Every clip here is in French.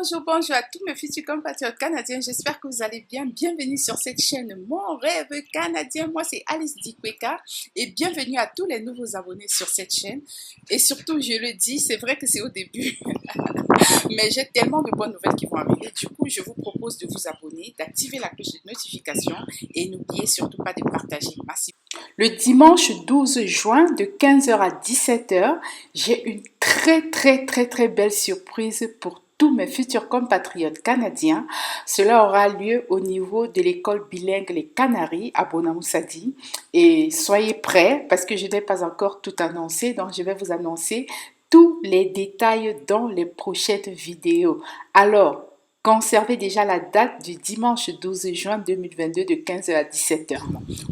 Bonjour, bonjour à tous mes futurs compatriotes canadiens. J'espère que vous allez bien. Bienvenue sur cette chaîne Mon Rêve Canadien. Moi, c'est Alice Dikweka et bienvenue à tous les nouveaux abonnés sur cette chaîne. Et surtout, je le dis, c'est vrai que c'est au début, mais j'ai tellement de bonnes nouvelles qui vont arriver. Du coup, je vous propose de vous abonner, d'activer la cloche de notification et n'oubliez surtout pas de partager massivement. Le dimanche 12 juin de 15h à 17h, j'ai une très belle surprise pour tous mes futurs compatriotes canadiens. Cela aura lieu au niveau de l'école bilingue Les Canaries à Bonamoussadi. Et soyez prêts parce que je n'ai pas encore tout annoncé, donc je vais vous annoncer tous les détails dans les prochaines vidéos. Alors, conservez déjà la date du dimanche 12 juin 2022 de 15h à 17h.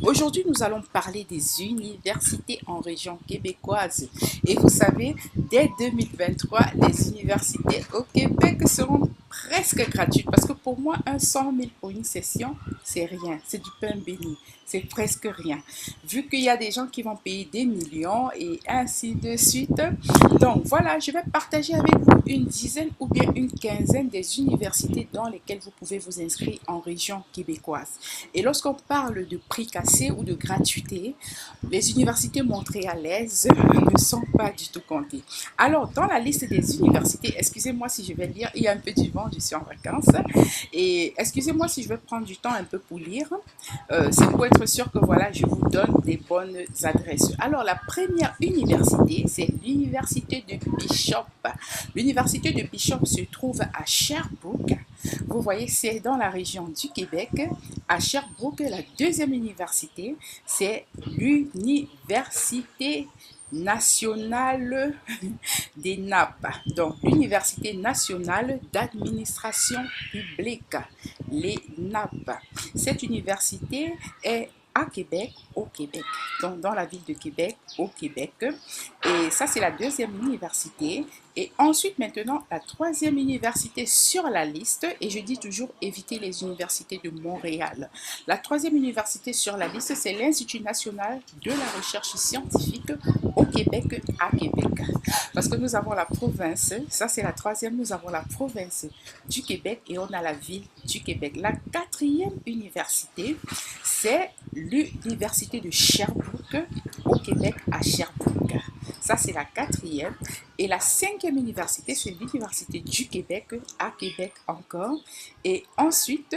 Aujourd'hui, nous allons parler des universités en région québécoise. Et vous savez, dès 2023, les universités au Québec seront presque gratuites. Parce que pour moi, un 100 000 pour une session, c'est rien. C'est du pain béni. C'est presque rien. Vu qu'il y a des gens qui vont payer des millions et ainsi de suite. Donc voilà, je vais partager avec vous une dizaine ou bien une quinzaine des universités dans lesquelles vous pouvez vous inscrire en région québécoise. Et lorsqu'on parle de prix cassé ou de gratuité, les universités montréalaises ne sont pas du tout comptées. Alors, dans la liste des universités, excusez-moi si je vais lire, il y a un peu du vent, je suis en vacances, et excusez-moi si je vais prendre du temps un peu pour lire, c'est pour être sûr que voilà, je vous donne des bonnes adresses. Alors, la première université, c'est l'université de Bishop. L'université de Bishop se trouve à Sherbrooke. Vous voyez, c'est dans la région du Québec. À Sherbrooke, la deuxième université, c'est l'Université nationale des nappes. Donc, l'Université nationale d'administration publique, les nappes. Cette université est à Québec, au Québec, donc dans la ville de Québec, au Québec. Et ça, c'est la deuxième université. Et ensuite, maintenant, la troisième université sur la liste, et je dis toujours éviter les universités de Montréal. La troisième université sur la liste, c'est l'Institut national de la recherche scientifique au Québec, à Québec. Parce que nous avons la province, ça c'est la troisième, nous avons la province du Québec et on a la ville du Québec. La quatrième université, c'est l'université de Sherbrooke au Québec, à Sherbrooke. Ça, c'est la quatrième. Et la cinquième université, c'est l'Université du Québec, à Québec encore. Et ensuite,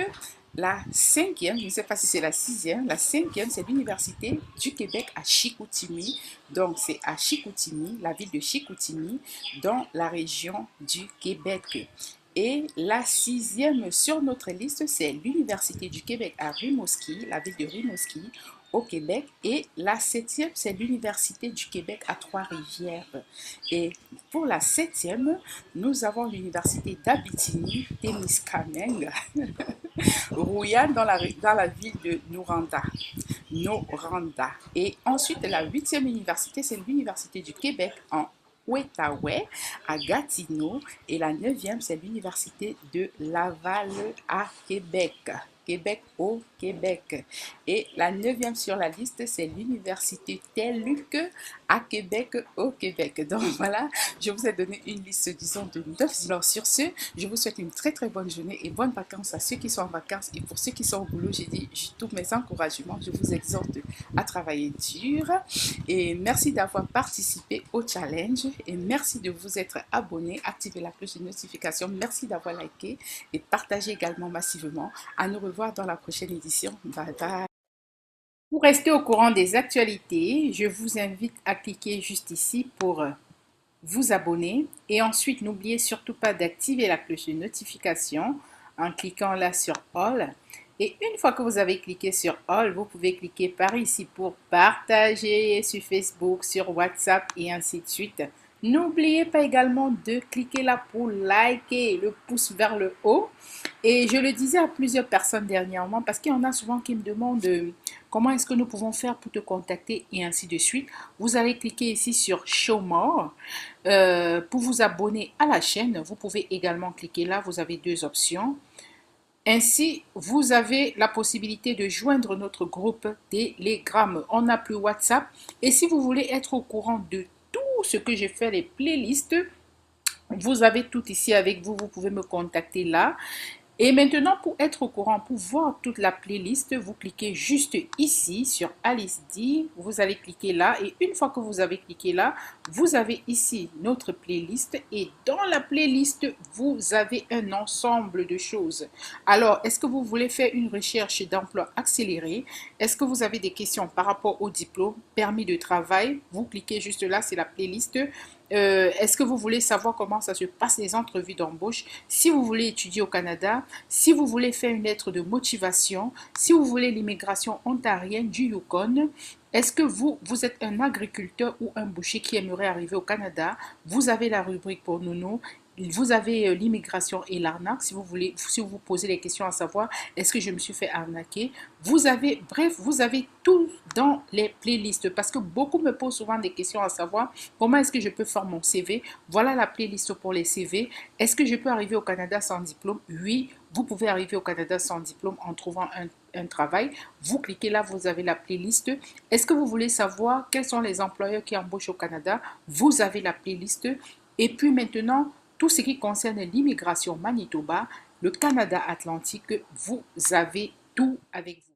la cinquième, je ne sais pas si c'est la sixième, la cinquième, c'est l'Université du Québec à Chicoutimi. Donc, c'est à Chicoutimi, la ville de Chicoutimi, dans la région du Québec. Et la sixième sur notre liste, c'est l'Université du Québec à Rimouski, la ville de Rimouski, au Québec. Et la septième, c'est l'Université du Québec à Trois-Rivières. Et pour la septième, nous avons l'Université d'Abitibi-Témiscamingue, Rouyan dans la ville de Noranda. Noranda. Et ensuite, la huitième université, c'est l'Université du Québec en Outaouais, à Gatineau. Et la neuvième, c'est l'Université de Laval à Québec. Québec au Québec. Et la neuvième sur la liste, c'est l'Université TELUC à Québec au Québec. Donc voilà, je vous ai donné une liste, disons, de 9. Alors sur ce, je vous souhaite une très bonne journée et bonnes vacances à ceux qui sont en vacances. Et pour ceux qui sont au boulot, j'ai dit tous mes encouragements. Je vous exhorte à travailler dur. Et merci d'avoir participé au challenge. Et merci de vous être abonné, activer la cloche de notification. Merci d'avoir liké et partagé également massivement. À nous revoir dans la prochaine édition. Bye bye. Pour rester au courant des actualités, je vous invite à cliquer juste ici pour vous abonner. Et ensuite, n'oubliez surtout pas d'activer la cloche de notification en cliquant là sur All. Et une fois que vous avez cliqué sur All, vous pouvez cliquer par ici pour partager sur Facebook, sur WhatsApp et ainsi de suite. N'oubliez pas également de cliquer là pour liker, le pouce vers le haut. Et je le disais à plusieurs personnes dernièrement parce qu'il y en a souvent qui me demandent comment est-ce que nous pouvons faire pour te contacter et ainsi de suite. Vous allez cliquer ici sur Show More pour vous abonner à la chaîne. Vous pouvez également cliquer là, vous avez deux options. Ainsi, vous avez la possibilité de joindre notre groupe Telegram. On n'a plus WhatsApp. Et si vous voulez être au courant de tout ce que j'ai fait, les playlists, Vous avez tout ici avec vous, vous pouvez me contacter là. Et maintenant, pour être au courant, pour voir toute la playlist, vous cliquez juste ici sur Alice D. Vous allez cliquer là et une fois que vous avez cliqué là, vous avez ici notre playlist et dans la playlist, vous avez un ensemble de choses. Alors, est-ce que vous voulez faire une recherche d'emploi accélérée? Est-ce que vous avez des questions par rapport au diplôme, permis de travail? Vous cliquez juste là, c'est la playlist. Est-ce que vous voulez savoir comment ça se passe les entrevues d'embauche? Si vous voulez étudier au Canada, si vous voulez faire une lettre de motivation, si vous voulez l'immigration ontarienne du Yukon, est-ce que vous êtes un agriculteur ou un boucher qui aimerait arriver au Canada? Vous avez la rubrique pour Nounou. Vous avez l'immigration et l'arnaque, si vous voulez, si vous vous posez les questions à savoir, est-ce que je me suis fait arnaquer? Vous avez, bref, vous avez tout dans les playlists parce que beaucoup me posent souvent des questions à savoir comment est-ce que je peux faire mon CV? Voilà la playlist pour les CV. Est-ce que je peux arriver au Canada sans diplôme? Oui, vous pouvez arriver au Canada sans diplôme en trouvant un travail. Vous cliquez là, vous avez la playlist. Est-ce que vous voulez savoir quels sont les employeurs qui embauchent au Canada? Vous avez la playlist. Et puis maintenant, tout ce qui concerne l'immigration Manitoba, le Canada Atlantique, vous avez tout avec vous.